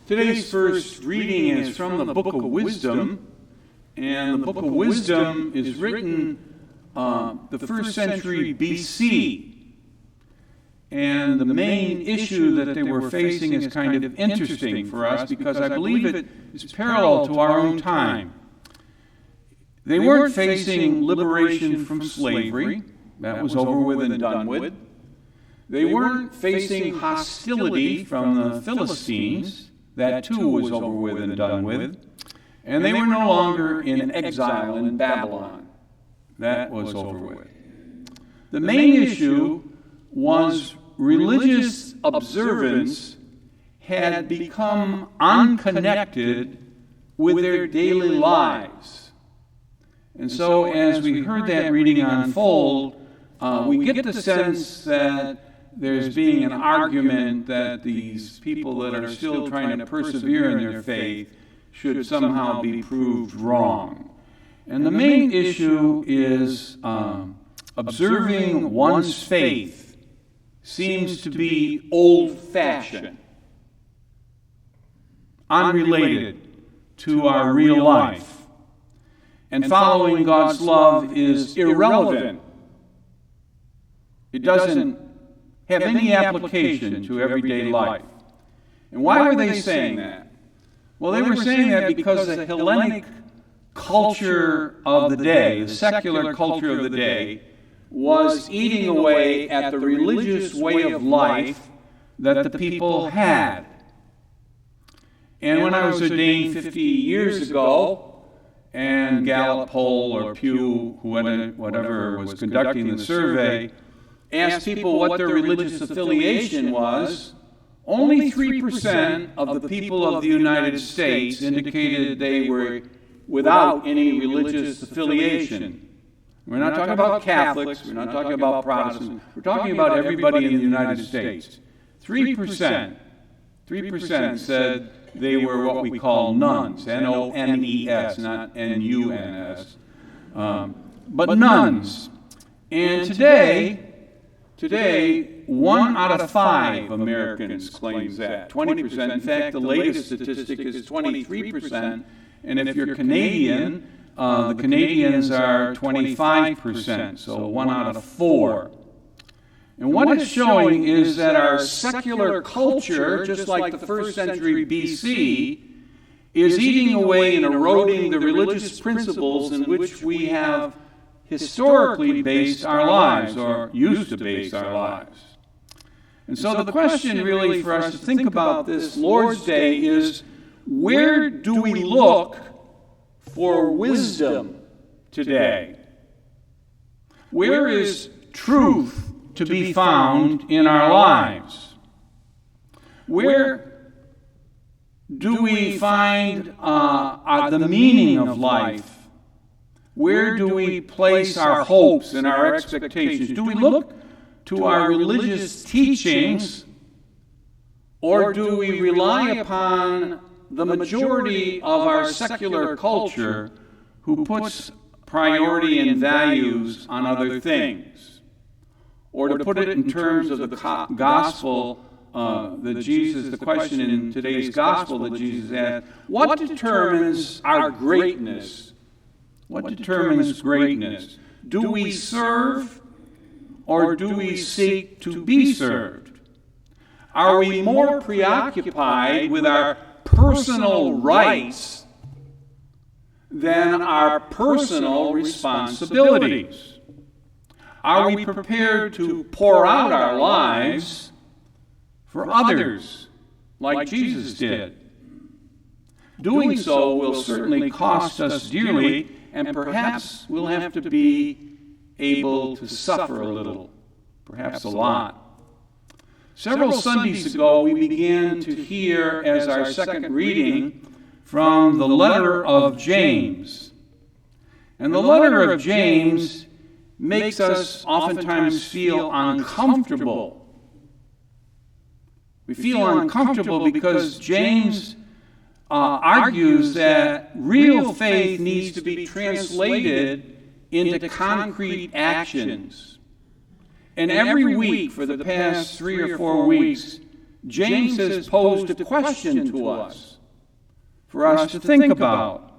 Today's first reading is from the Book of Wisdom, and the Book of Wisdom is written the first century BC. And the main issue that they were facing is kind of interesting for us because I believe it is parallel to our own time. They weren't facing liberation from slavery. That was over with and done with. They weren't facing hostility from the Philistines. That too was over with and done with. And they were no longer in exile in Babylon. That was over with. The main issue was religious observance had become unconnected with their daily lives. And so as we heard that reading unfold, we get the sense that there's being an argument that these people that are still trying to persevere in their faith should somehow be proved wrong. And the main issue is observing one's faith seems to be old-fashioned, unrelated to our real life. And following God's love is irrelevant. It doesn't have any application to everyday life. And why were they saying that? Well, they were saying that because the Hellenic culture of the day, the secular culture of the day, was eating away at the religious way of life that the people had. And when I was ordained 50 years ago, and Gallup poll or Pew, whatever was conducting the survey, asked people what their religious affiliation was, only 3% of the people of the United States indicated they were without any religious affiliation. We're not talking about Catholics, we're not talking about Protestants, we're talking about everybody in the United States. 3% said they were what we call nuns, N-O-N-E-S, not N-U-N-S, but nuns. And Today, 1 out of 5 Americans claims that. 20%. In fact, the latest statistic is 23%. And if you're Canadian, the Canadians are 25%, so 1 out of 4. And what it's showing is that our secular culture, just like the first century BC, is eating away and eroding the religious principles in which we have historically based our lives, or used to base our lives. And so the question really for us to think about this Lord's Day is, where do we look for wisdom today? Where is truth to be found in our lives? Where do we find the meaning of life? Where do we place our hopes and our expectations? Do we look to our religious teachings, or do we rely upon the majority of our secular culture who puts priority and values on other things? Or to put it in terms of the gospel, the question in today's gospel that Jesus asked, what determines our greatness? What determines greatness? Do we serve, or do we seek to be served? Are we more preoccupied with our personal rights than our personal responsibilities? Are we prepared to pour out our lives for others, like Jesus did? Doing so will certainly cost us dearly, and perhaps we'll have to be able to suffer a little, perhaps a lot. Several Sundays ago, we began to hear as our second reading from the letter of James. And the letter of James makes us oftentimes feel uncomfortable. We feel uncomfortable because James argues that real faith needs to be translated into concrete actions. And every week for the past 3 or 4 weeks, James has posed a question to us for us to think about.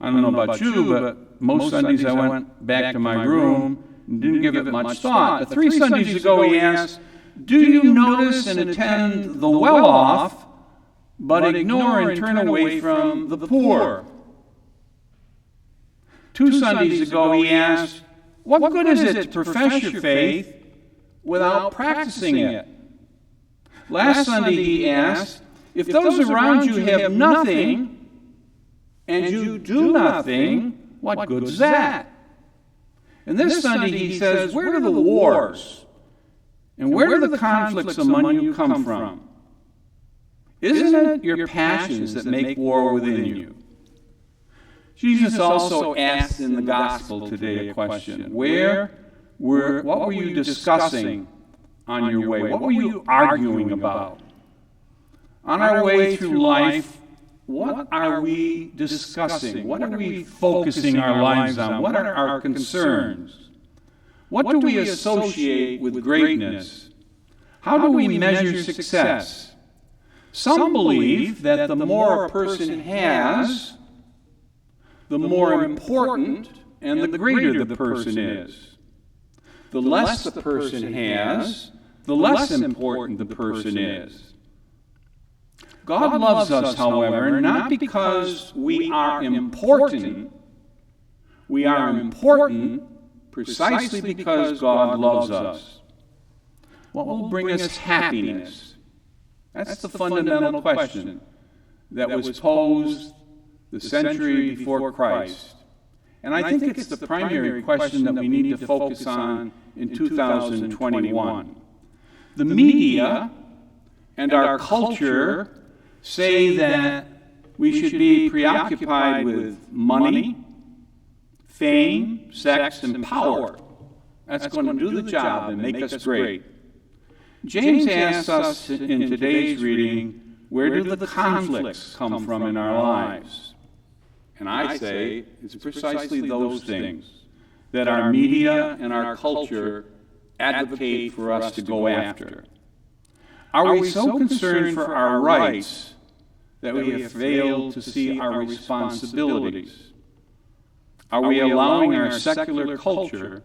I don't know about you, but most Sundays I went back to my room and didn't give it much thought. But 3 Sundays ago he asked, do you notice and attend the well-off, but ignore and turn away from the poor? 2 Sundays ago he asked, what good is it to profess your faith without practicing it? Last Sunday he asked, if those around you have nothing and you do nothing, what good is that? And this Sunday he says, where do the wars and where do the conflicts among you come from? Isn't it your passions that make war within you? Jesus also asked in the gospel today a question. What were you discussing on your way? What were you arguing about? On our way through life, what are we discussing? What are we focusing our lives on? What are our concerns? What do we associate with greatness? How do we measure success? Some believe that the more a person has, the more important and the greater the person is. The less the person has, the less important the person is. God loves us, however, not because we are important. We are important precisely because God loves us. What will bring us happiness? That's the fundamental question that was posed the century before Christ. And I think it's the primary question that we need to focus on in 2021. The media and our culture say that we should be preoccupied with money, fame, sex, and power. That's going to do the job and make us great. James asks us in today's reading, where do the conflicts come from in our lives? And I say it's precisely those things that our media and our culture advocate for us to go after. Are we so concerned for our rights that we have failed to see our responsibilities? Are we allowing our secular culture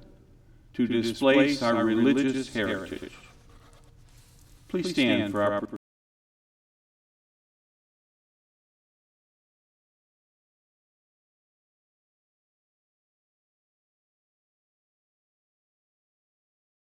to displace our religious heritage? Please stand for our